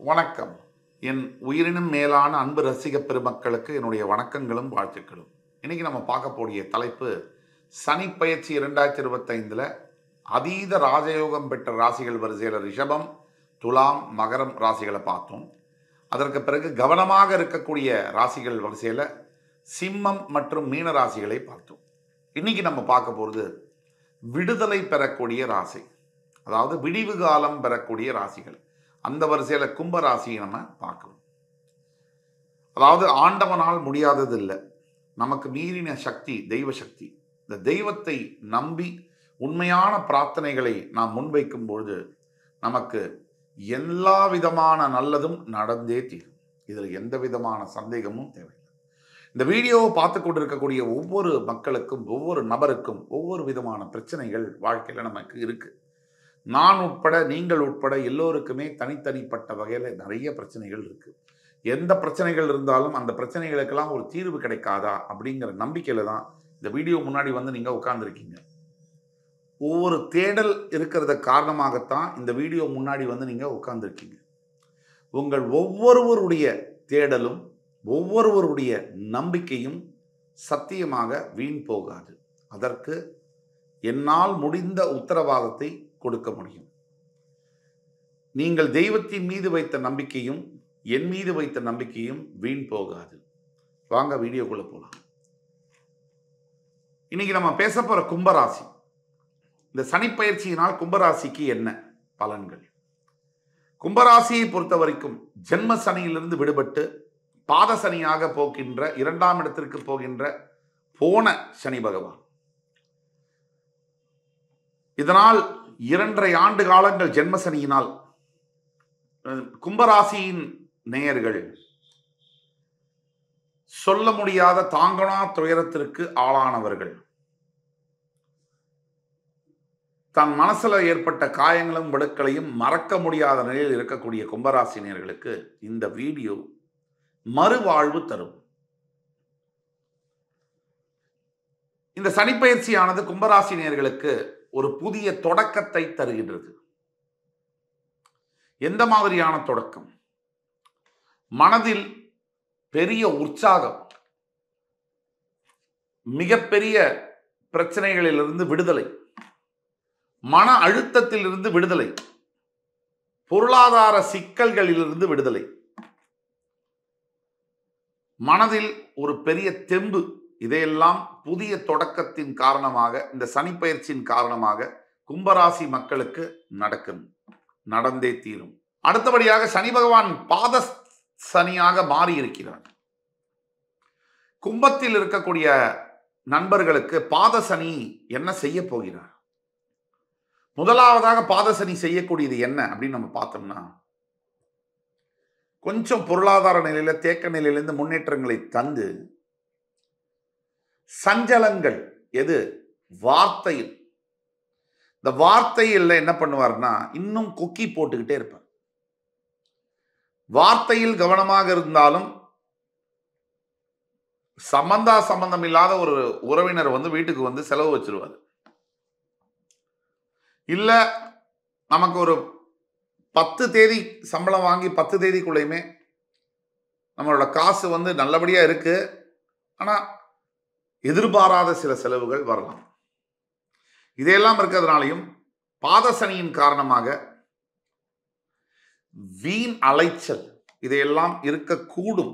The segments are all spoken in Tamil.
வணக்கம். என் உயிரினும் மேலான அன்பு ரசிக பெருமக்களுக்கு என்னுடைய வணக்கங்களும் வாழ்த்துக்களும். இன்னைக்கு நம்ம பார்க்கக்கூடிய தலைப்பு சனி பயிற்சி 2025ல் அதீத ராஜயோகம் பெற்ற ராசிகள் வரிசையில் ரிஷபம், துலாம், மகரம் ராசிகளை பார்த்தோம். அதற்கு பிறகு கவனமாக இருக்கக்கூடிய ராசிகள் வரிசையில் சிம்மம் மற்றும் மீன ராசிகளை பார்த்தோம். இன்னைக்கு நம்ம பார்க்க போகிறது விடுதலை பெறக்கூடிய ராசி, அதாவது விடிவு காலம் பெறக்கூடிய ராசிகள். அந்த வரிசையில் கும்ப ராசியை நம்ம பார்க்கணும். அதாவது ஆண்டவனால் முடியாதது இல்லை, நமக்கு மீறின சக்தி தெய்வ சக்தி. இந்த தெய்வத்தை நம்பி உண்மையான பிரார்த்தனைகளை நாம் முன்வைக்கும் பொழுது நமக்கு எல்லா விதமான நல்லதும் நடந்தே தீரும். இதில் எந்த விதமான சந்தேகமும் தேவையில்லை. இந்த வீடியோவை பார்த்து கொண்டிருக்கக்கூடிய ஒவ்வொரு மக்களுக்கும், ஒவ்வொரு நபருக்கும் ஒவ்வொரு விதமான பிரச்சனைகள் வாழ்க்கையில் நமக்கு இருக்கு. நான் உட்பட, நீங்கள் உட்பட எல்லோருக்குமே தனித்தனிப்பட்ட வகையில் நிறைய பிரச்சனைகள் இருக்கு. எந்த பிரச்சனைகள் இருந்தாலும் அந்த பிரச்சனைகளுக்கெல்லாம் ஒரு தீர்வு கிடைக்காதா அப்படிங்கிற நம்பிக்கையில தான் இந்த வீடியோ முன்னாடி வந்து நீங்க உட்கார்ந்துருக்கீங்க. ஒவ்வொரு தேடல் இருக்கிறத காரணமாகத்தான் இந்த வீடியோ முன்னாடி வந்து நீங்க உட்கார்ந்துருக்கீங்க. உங்கள் ஒவ்வொருவருடைய தேடலும் ஒவ்வொருவருடைய நம்பிக்கையும் சத்தியமாக வீண் போகாது. அதற்கு என்னால் முடிந்த உத்தரவாதத்தை கொடுக்க முடியும். நீங்கள் தெய்வத்தின் மீது வைத்த நம்பிக்கையும் என் மீது வைத்த நம்பிக்கையும் வீண் போகாது. வாங்க வீடியோக்குள்ள போலாம். இன்னைக்கு நம்ம பேச போற கும்பராசி. இந்த சனிப்பயிற்சியினால் கும்பராசிக்கு என்ன பலன்கள்? கும்பராசியை பொறுத்த வரைக்கும் ஜென்ம சனியிலிருந்து விடுபட்டு பாத சனியாக போகின்ற, 2ஆம் இடத்திற்கு போகின்ற போன சனி பகவான். இதனால் 2.5 ஆண்டு காலங்கள் ஜென்மசனியினால் கும்பராசியின் நேயர்கள் சொல்ல முடியாத தாங்கனா துயரத்திற்கு ஆளானவர்கள். தன் மனசுல ஏற்பட்ட காயங்களும் வடுக்களையும் மறக்க முடியாத நிலையில் இருக்கக்கூடிய கும்பராசி நேயர்களுக்கு இந்த வீடியோ மறுவாழ்வு தரும். இந்த சனிப்பயிற்சியானது கும்பராசி நேயர்களுக்கு ஒரு புதிய தொடக்கத்தை தருகின்றது. எந்த மாதிரியான தொடக்கம்? மனதில் பெரிய உற்சாகம், மிகப்பெரிய பிரச்சனைகளிலிருந்து விடுதலை, மன அழுத்தத்திலிருந்து விடுதலை, பொருளாதார சிக்கல்களிலிருந்து விடுதலை, மனதில் ஒரு பெரிய தெம்பு, இதையெல்லாம் புதிய தொடக்கத்தின் காரணமாக, இந்த சனிப்பயிற்சியின் காரணமாக கும்பராசி மக்களுக்கு நடந்தே தீரும். அடுத்தபடியாக சனி பகவான் பாத சனியாக மாறி இருக்கிறார். கும்பத்தில் இருக்கக்கூடிய நண்பர்களுக்கு பாத சனி என்ன செய்ய போகிறார்? முதலாவதாக பாத சனி செய்யக்கூடியது என்ன அப்படின்னு நம்ம பார்த்தோம்னா, கொஞ்சம் பொருளாதார நிலையில தேக்க நிலையிலிருந்து முன்னேற்றங்களை தந்து, சஞ்சலங்கள் எது? வார்த்தையில். இந்த வார்த்தையில் என்ன பண்ணுவார்னா இன்னும் கொக்கி போட்டுக்கிட்டே இருப்பார். வார்த்தையில் கவனமாக இருந்தாலும் சம்பந்தம் இல்லாத ஒரு உறவினர் வந்து வீட்டுக்கு வந்து செலவு வச்சிருவார். இல்ல நமக்கு ஒரு 10 தேதி சம்பளம் வாங்கி 10 தேதிக்குள்ளேயுமே நம்மளோட காசு வந்து நல்லபடியா இருக்கு, ஆனா எதிர்பாராத சில செலவுகள் வரலாம். இதையெல்லாம் இருக்கிறதுனாலையும் பாதசனியின் காரணமாக வீண் அலைச்சல் இதையெல்லாம் இருக்கக்கூடும்.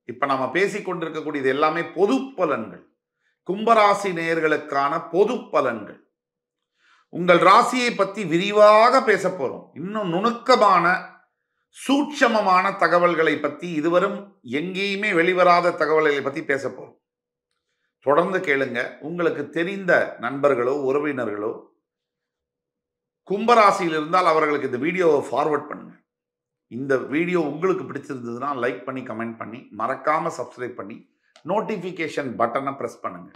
இப்ப நம்ம பேசிக்கொண்டிருக்கக்கூடிய இது எல்லாமே பொது பலன்கள், கும்பராசி நேயர்களுக்கான பொது பலன்கள். உங்கள் ராசியை பற்றி விரிவாக பேச போறோம். இன்னும் நுணுக்கமான சூட்சமமான தகவல்களை பற்றி, இதுவரும் எங்கேயுமே வெளிவராத தகவல்களை பற்றி பேச போறோம். தொடர்ந்து கேளுங்க. உங்களுக்கு தெரிந்த நண்பர்களோ உறவினர்களோ கும்பராசியில் இருந்தால் அவர்களுக்கு இந்த வீடியோவை ஃபார்வர்ட் பண்ணுங்க. இந்த வீடியோ உங்களுக்கு பிடிச்சிருந்ததுன்னா லைக் பண்ணி, கமெண்ட் பண்ணி, மறக்காம சப்ஸ்கிரைப் பண்ணி நோட்டிபிகேஷன் பட்டனை பிரஸ் பண்ணுங்க.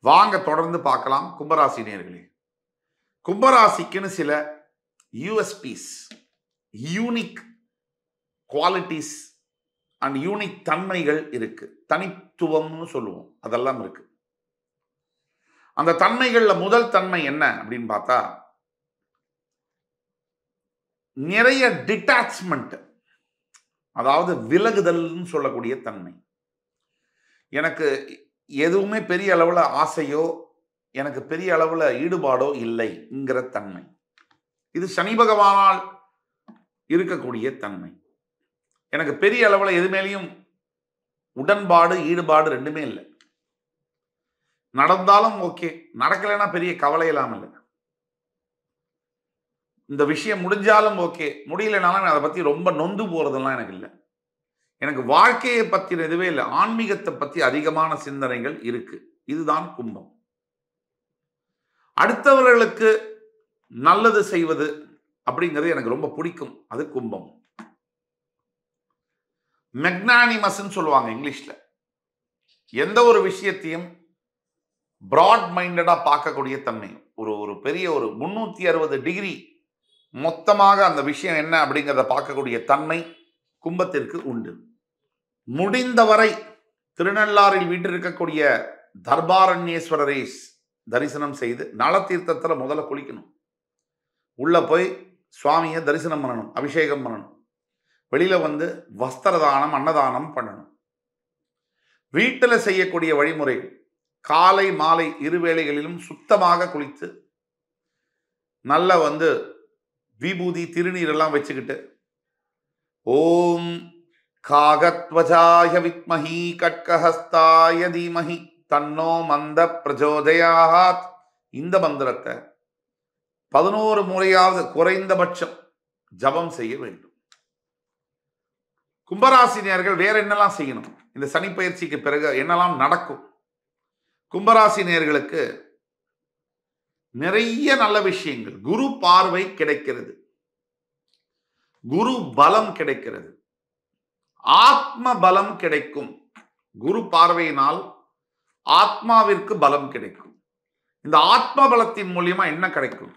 வாங்க தொடர்ந்து பார்க்கலாம். கும்பராசி நேயர்களே, கும்பராசிக்குன்னு சில USPs, unique qualities and unique தன்மைகள் இருக்கு. தனித்துவம்னு சொல்லுவோம், அதெல்லாம் இருக்கு. அந்த தன்மைகள்ல முதல் தன்மை என்ன அப்படின்னு பார்த்தா, நிறைய டிட்டாச்மெண்ட், அதாவது விலகுதல்னு சொல்லக்கூடிய தன்மை. எனக்கு எதுவுமே பெரிய அளவில் ஆசையோ எனக்கு பெரிய அளவில் ஈடுபாடோ இல்லைங்கிற தன்மை. இது சனி பகவானால் இருக்கக்கூடிய தன்மை. எனக்கு பெரிய அளவில் எது மேலேயும் உடன்பாடு ஈடுபாடு ரெண்டுமே இல்லை. நடந்தாலும் ஓகே, நடக்கலைன்னா பெரிய கவலை இல்லாமல் இல்லை. இந்த விஷயம் முடிஞ்சாலும் ஓகே, முடியலைனாலும் அதை பற்றி ரொம்ப நொந்து போகிறதெல்லாம் எனக்கு இல்லை. எனக்கு வாழ்க்கையை பற்றின இதுவே இல்லை. ஆன்மீகத்தை பற்றி அதிகமான சிந்தனைகள் இருக்கு. இதுதான் கும்பம். அடுத்தவர்களுக்கு நல்லது செய்வது அப்படிங்கிறது எனக்கு ரொம்ப பிடிக்கும். அது கும்பம். மெக்னானிமஸ் சொல்லுவாங்க இங்கிலீஷ்ல. எந்த ஒரு விஷயத்தையும் பிராட் மைண்டடா பார்க்கக்கூடிய தன்மை, ஒரு பெரிய ஒரு 360 டிகிரி மொத்தமாக அந்த விஷயம் என்ன அப்படிங்கிறத பார்க்கக்கூடிய தன்மை கும்பத்திற்கு உண்டு. முடிந்தவரை திருநள்ளாறில் வீட்டில் இருக்கக்கூடிய தர்பாரண்யேஸ்வரரை தரிசனம் செய்து நலத்தீர்த்தத்தில் முதல்ல குளிக்கணும். உள்ள போய் சுவாமியை தரிசனம் பண்ணணும், அபிஷேகம் பண்ணணும். வெளியில வந்து வஸ்திரதானம் அன்னதானம் பண்ணணும். வீட்டில் செய்யக்கூடிய வழிமுறைகள் காலை மாலை இருவேளைகளிலும் சுத்தமாக குளித்து நல்ல வந்து விபூதி திருநீர் எல்லாம் வச்சுக்கிட்டு ஓம் காகத்வஜாய வித்மஹி கட்கஹஸ்தாய தீமஹி தன்னோ மந்த பிரஜோதயாத் இந்த மந்திரத்தை 11 முறையாவது குறைந்தபட்சம் ஜபம் செய்ய வேண்டும். கும்பராசினியர்கள் வேற என்னெல்லாம் செய்யணும்? இந்த சனி பயிற்சிக்கு பிறகு என்னெல்லாம் நடக்கும்? கும்பராசினியர்களுக்கு நிறைய நல்ல விஷயங்கள். குரு பார்வை கிடைக்கிறது, குரு பலம் கிடைக்கிறது, ஆத்ம பலம் கிடைக்கும். குரு பார்வையினால் ஆத்மாவிற்கு பலம் கிடைக்கும். இந்த ஆத்ம பலத்தின் மூலியமா என்ன கிடைக்கும்?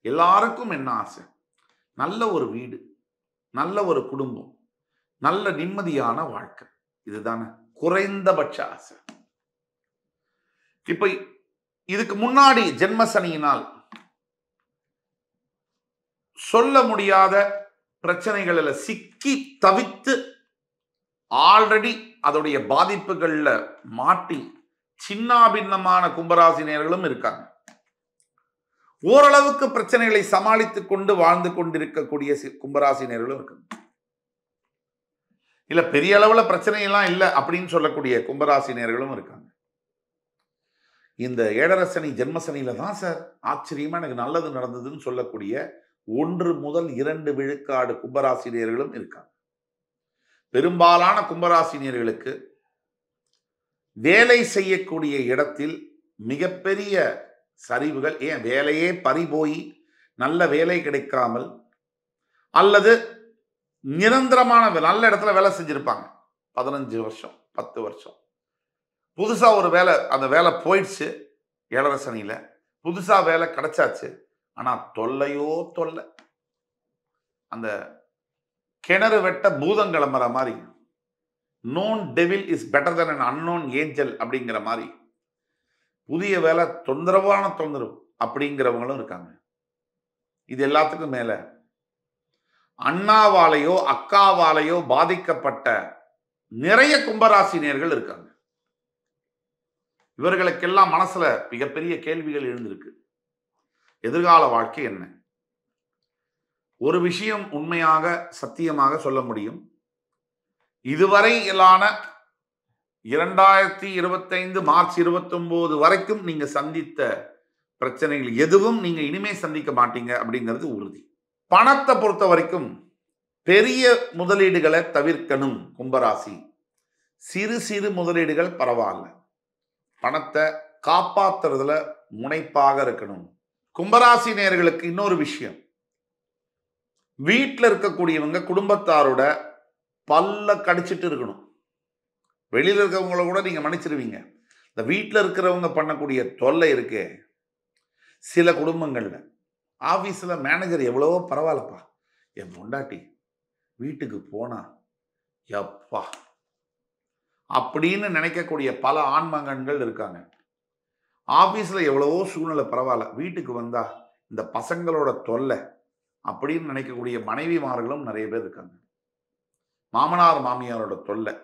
எல்லாருக்கும் என்ன ஆசை? நல்ல ஒரு வீடு, நல்ல ஒரு குடும்பம், நல்ல நிம்மதியான வாழ்க்கை. இதுதானே குறைந்தபட்ச ஆசை. இப்ப இதுக்கு முன்னாடி ஜென்ம சனியினால் சொல்ல முடியாத பிரச்சனைகளில் சிக்கி தவித்து ஆல்ரெடி அதோடைய பாதிப்புகள்ல மாட்டி சின்னாபின்னமான கும்பராசினியர்களும் இருக்காங்க. ஓரளவுக்கு பிரச்சனைகளை சமாளித்துக் கொண்டு வாழ்ந்து கொண்டிருக்கக்கூடிய கும்பராசினியர்களும் இருக்காங்க. இல்ல பெரிய அளவுல பிரச்சனை எல்லாம் இல்லை அப்படின்னு சொல்லக்கூடிய கும்பராசினியர்களும் இருக்காங்க. இந்த ஏழரசனி ஜென்மசனியில தான் சார் ஆச்சரியமா எனக்கு நல்லது நடந்ததுன்னு சொல்லக்கூடிய 1 முதல் 2 விழுக்காடு கும்பராசினியர்களும் இருக்காங்க. பெரும்பாலான கும்பராசினியர்களுக்கு வேலை செய்யக்கூடிய இடத்தில் மிகப்பெரிய சரிவுகள், ஏன் வேலையே பறிபோய் நல்ல வேலை கிடைக்காமல் அல்லது நிரந்தரமான நல்ல இடத்துல வேலை செஞ்சிருப்பாங்க 15 வருஷம் 10 வருஷம், புதுசா ஒரு வேலை, அந்த வேலை போயிடுச்சு. ஏழரசனியில புதுசா வேலை கிடைச்சாச்சு, ஆனா தொல்லையோ தொல்லை. அந்த கிணறு வெட்ட பூதம் கிளம்புற மாதிரி, known devil is better then an unknown angel அப்படிங்கிற மாதிரி புதிய வேலை தொந்தரவான தொந்தரவு அப்படிங்கிறவங்களும் இருக்காங்க. இது எல்லாத்துக்கும் மேல அண்ணாவாலையோ அக்காவாலையோ பாதிக்கப்பட்ட நிறைய கும்பராசினியர்கள் இருக்காங்க. இவர்களுக்கெல்லாம் மனசுல மிகப்பெரிய கேள்விகள் எழுந்திருக்கு. எதிர்கால வாழ்க்கை என்ன? ஒரு விஷயம் உண்மையாக சத்தியமாக சொல்ல முடியும். இதுவரையிலான 2025 மார்ச் 29 வரைக்கும் நீங்க சந்தித்த பிரச்சனைகள் எதுவும் நீங்க இனிமே சந்திக்க மாட்டீங்க அப்படிங்கிறது உறுதி. பணத்தை பொறுத்த வரைக்கும் பெரிய முதலீடுகளை தவிர்க்கணும் கும்பராசி. சிறு சிறு முதலீடுகள் பரவாயில்ல, பணத்தை காப்பாத்துறதுல முனைப்பாக இருக்கணும். கும்பராசி நேயர்களுக்கு இன்னொரு விஷயம், வீட்டில் இருக்கக்கூடியவங்க குடும்பத்தாரோட பல்ல கடிச்சிட்டு இருக்கணும். வெளியில இருக்கிறவங்கள கூட நீங்க மன்னிச்சிருவீங்க. இந்த வீட்டில் இருக்கிறவங்க பண்ணக்கூடிய தொல்லை இருக்கே சில குடும்பங்கள்ல. ஆபீஸ்ல மேனேஜர் எவ்வளவோ பரவாயில்லப்பா, என் பொண்டாட்டி வீட்டுக்கு போனா எப்பா அப்படின்னு நினைக்கக்கூடிய பல ஆண்மகன்கள் இருக்காங்க. ஆபீஸ்ல எவ்வளவோ சூழ்நிலை பரவாயில்ல, வீட்டுக்கு வந்தா இந்த பசங்களோட தொல்லை அப்படின்னு நினைக்கக்கூடிய மனைவிமார்களும் நிறைய பேர் இருக்காங்க. மாமனார் மாமியாரோட தொல்லை.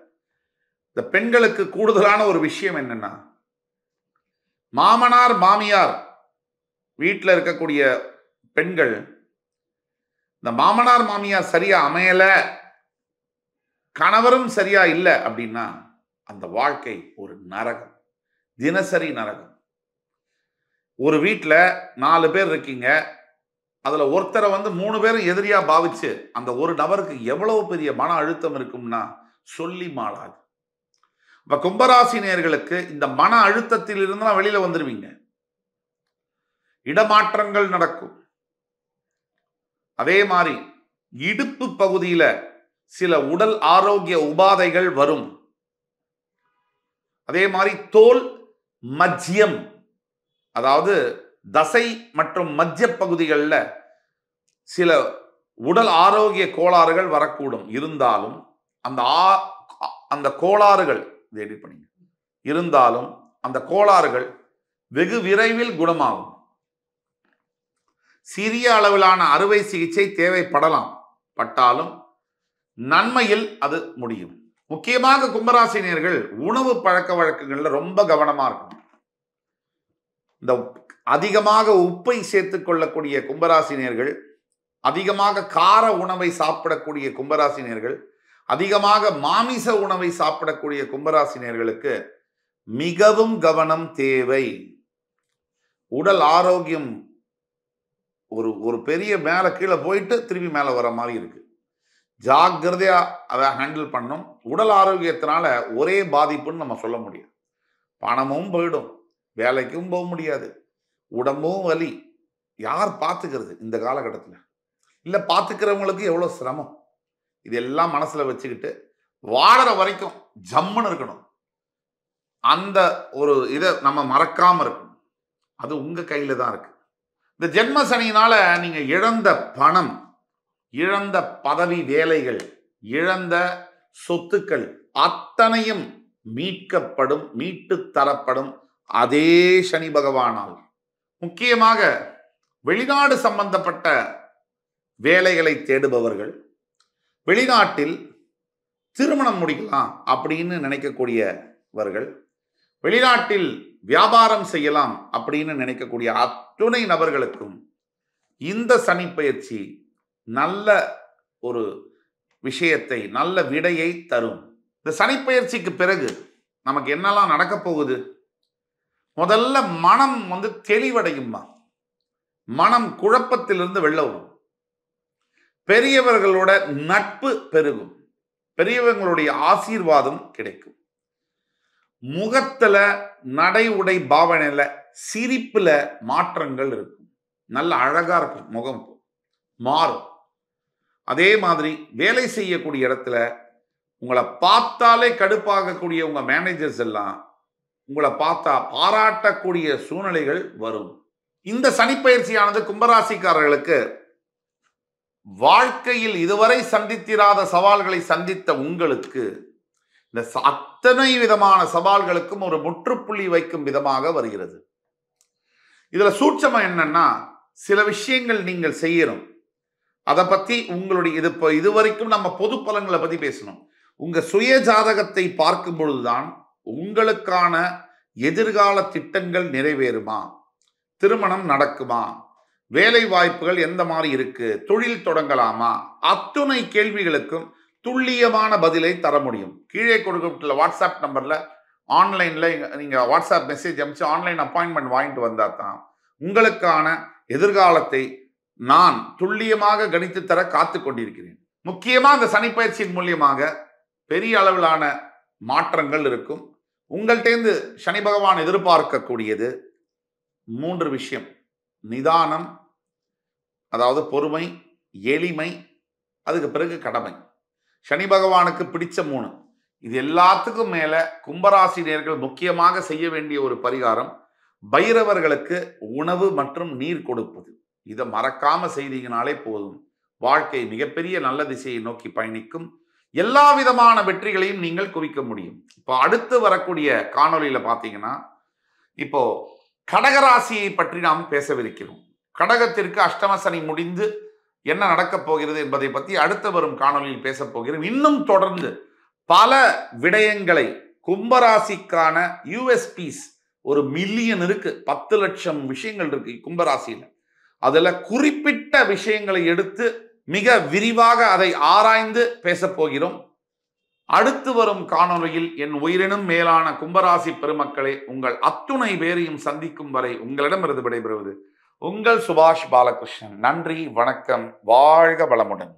இந்த பெண்களுக்கு கூடுதலான ஒரு விஷயம் என்னன்னா, மாமனார் மாமியார் வீட்டில் இருக்கக்கூடிய பெண்கள் இந்த மாமனார் மாமியார் சரியா அமையல, கணவரும் சரியா இல்லை அப்படின்னா அந்த வாழ்க்கை ஒரு நரகம், தினசரி நரகம். ஒரு வீட்டில் 4 பேர் இருக்கீங்க, அதுல ஒருத்தரை 3 பேரும் எதிரியா பாவிச்சு அந்த ஒரு நபருக்கு எவ்வளவு பெரிய மன அழுத்தம் இருக்கும்னா சொல்லி மாளாது. இப்ப கும்பராசி நேயர்களுக்கு இந்த மன அழுத்தத்தில் இருந்து வெளியில வந்துருவீங்க. இடமாற்றங்கள் நடக்கும். அதே மாதிரி இடுப்பு பகுதியில சில உடல் ஆரோக்கிய உபாதைகள் வரும். அதே மாதிரி தோல் மஜ்யம், அதாவது தசை மற்றும் மஜ்ஜ பகுதிகளில் சில உடல் ஆரோக்கிய கோளாறுகள் வரக்கூடும். இருந்தாலும் அந்த கோளாறுகள் இருந்தாலும் அந்த கோளாறுகள் வெகு விரைவில் குணமாகும். சிறிய அளவிலான அறுவை சிகிச்சை தேவைப்படலாம், பட்டாலும் நன்மையில் அது முடியும். முக்கியமாக கும்பராசினியர்கள் உணவு பழக்க வழக்கங்கள்ல ரொம்ப கவனமா இருக்கணும். இந்த அதிகமாக உப்பை சேர்த்துக் கொள்ளக்கூடிய கும்பராசினியர்கள், அதிகமாக கார உணவை சாப்பிடக்கூடிய கும்பராசினியர்கள், அதிகமாக மாமிச உணவை சாப்பிடக்கூடிய கும்பராசினியர்களுக்கு மிகவும் கவனம் தேவை. உடல் ஆரோக்கியம் ஒரு பெரிய மேல கீழே போயிட்டு திரும்பி மேல வர மாதிரி இருக்கு. ஜாக்கிரதையா அதை ஹேண்டில் பண்ணும். உடல் ஆரோக்கியத்தினால ஒரே பாதிப்புன்னு நம்ம சொல்ல முடியும். பணமும் போயிடும், வேலைக்கும் போக முடியாது, உடம்பும் வலி. யார் பார்த்துக்கிறது இந்த காலகட்டத்தில்? இல்லை பார்த்துக்கிறவங்களுக்கு எவ்வளோ சிரமம். இதெல்லாம் மனசில் வச்சுக்கிட்டு வாழற வரைக்கும் ஜம்முன்னு இருக்கணும். அந்த ஒரு இதை நம்ம மறக்காம இருக்கணும். அது உங்க கையில தான் இருக்கு. இந்த ஜென்ம சனியினால நீங்க இழந்த பணம், இழந்த பதவி வேலைகள், இழந்த சொத்துக்கள் அத்தனையும் மீட்கப்படும், மீட்டு தரப்படும் அதே சனி பகவானால். முக்கியமாக வெளிநாடு சம்பந்தப்பட்ட வேலைகளை தேடுபவர்கள், வெளிநாட்டில் திருமணம் முடிக்கலாம் அப்படின்னு நினைக்கக்கூடியவர்கள், வெளிநாட்டில் வியாபாரம் செய்யலாம் அப்படின்னு நினைக்கக்கூடிய அத்துணை நபர்களுக்கும் இந்த சனி பயிற்சி நல்ல ஒரு விஷயத்தை, நல்ல விடையை தரும். இந்த சனி பயிற்சிக்கு பிறகு நமக்கு என்னெல்லாம் நடக்க போகுது? முதல்ல மனம் தெளிவடையுமா, மனம் குழப்பத்திலிருந்து வெளில வரும். பெரியவர்களோட நட்பு பெருகும், பெரியவங்களுடைய ஆசீர்வாதம் கிடைக்கும். முகத்துல, நடை உடை பாவனையில, சிரிப்புல மாற்றங்கள் இருக்கும். நல்ல அழகா இருக்கும், முகம் மாறும். அதே மாதிரி வேலை செய்யக்கூடிய இடத்துல உங்களை பார்த்தாலே கடுப்பாகக்கூடிய உங்க மேனேஜர்ஸ் எல்லாம் உங்களை பார்த்தா பாராட்டக்கூடிய சூழ்நிலைகள் வரும். இந்த சனிப்பயிற்சியானது கும்பராசிக்காரர்களுக்கு வாழ்க்கையில் இதுவரை சந்தித்திராத சவால்களை சந்தித்த உங்களுக்கு இந்த அத்தனை விதமான சவால்களுக்கும் ஒரு முற்றுப்புள்ளி வைக்கும் விதமாக வருகிறது. இதுல சூட்சமம் என்னன்னா, சில விஷயங்கள் நீங்கள் செய்யணும். அதை பத்தி உங்களுடைய இதுவரைக்கும் நம்ம பொது பலன்களை பத்தி பேசணும். உங்க சுய ஜாதகத்தை பார்க்கும் பொழுதுதான் உங்களுக்கான எதிர்கால திட்டங்கள் நிறைவேறுமா, திருமணம் நடக்குமா, வேலை வாய்ப்புகள் எந்த மாதிரி இருக்கு, தொழில் தொடங்கலாமா, அத்துணை கேள்விகளுக்கும் துல்லியமான பதிலை தர முடியும். கீழே கொடுக்கப்பட்டுள்ள வாட்ஸ்அப் நம்பர்ல ஆன்லைன்ல நீங்க வாட்ஸ்அப் மெசேஜ் அனுப்பிச்சு ஆன்லைன் அப்பாயின்மெண்ட் வாங்கிட்டு வந்தா தான் உங்களுக்கான எதிர்காலத்தை நான் துல்லியமாக கணித்து தர காத்து கொண்டிருக்கிறேன். முக்கியமாக இந்த சனிப்பயிற்சியின் மூலியமாக பெரிய அளவிலான மாற்றங்கள் இருக்கும். உங்கள்கிட்டேருந்து சனி பகவான் எதிர்பார்க்கக்கூடியது 3 விஷயம்: நிதானம், அதாவது பொறுமை, எளிமை, அதுக்கு பிறகு கடமை. சனி பகவானுக்கு பிடிச்ச 3. இது எல்லாத்துக்கும் மேல கும்பராசினியர்கள் முக்கியமாக செய்ய வேண்டிய ஒரு பரிகாரம் பைரவர்களுக்கு உணவு மற்றும் நீர் கொடுப்பது. இதை மறக்காம செய்தீங்கனாலே போதும், வாழ்க்கை மிகப்பெரிய நல்ல திசையை நோக்கி பயணிக்கும். எல்லா விதமான வெற்றிகளையும் நீங்கள் குவிக்க முடியும். இப்போ அடுத்து வரக்கூடிய காணொலியில பார்த்தீங்கன்னா, இப்போ கடகராசியை பற்றி நாம் பேசவிருக்கிறோம். கடகத்திற்கு அஷ்டம சனி முடிந்து என்ன நடக்கப் போகிறது என்பதை பற்றி அடுத்து வரும் காணொலியில் பேசப் போகிறோம். இன்னும் தொடர்ந்து பல விடயங்களை கும்பராசிக்கான யூஎஸ்பிஸ் ஒரு மில்லியன் இருக்கு, 10 லட்சம் விஷயங்கள் இருக்கு கும்பராசியில். அதுல குறிப்பிட்ட விஷயங்களை எடுத்து மிக விரிவாக அதை ஆராய்ந்து பேசப் போகிறோம். அடுத்து வரும் காணொலியில் என் உயிரினும் மேலான கும்பராசி பெருமக்களே, உங்கள் அத்துணை பேரையும் சந்திக்கும் வரை உங்களிடமிருந்து விடைபெறுவது உங்கள் சுபாஷ் பாலகிருஷ்ணன். நன்றி, வணக்கம், வாழ்க வளமுடன்.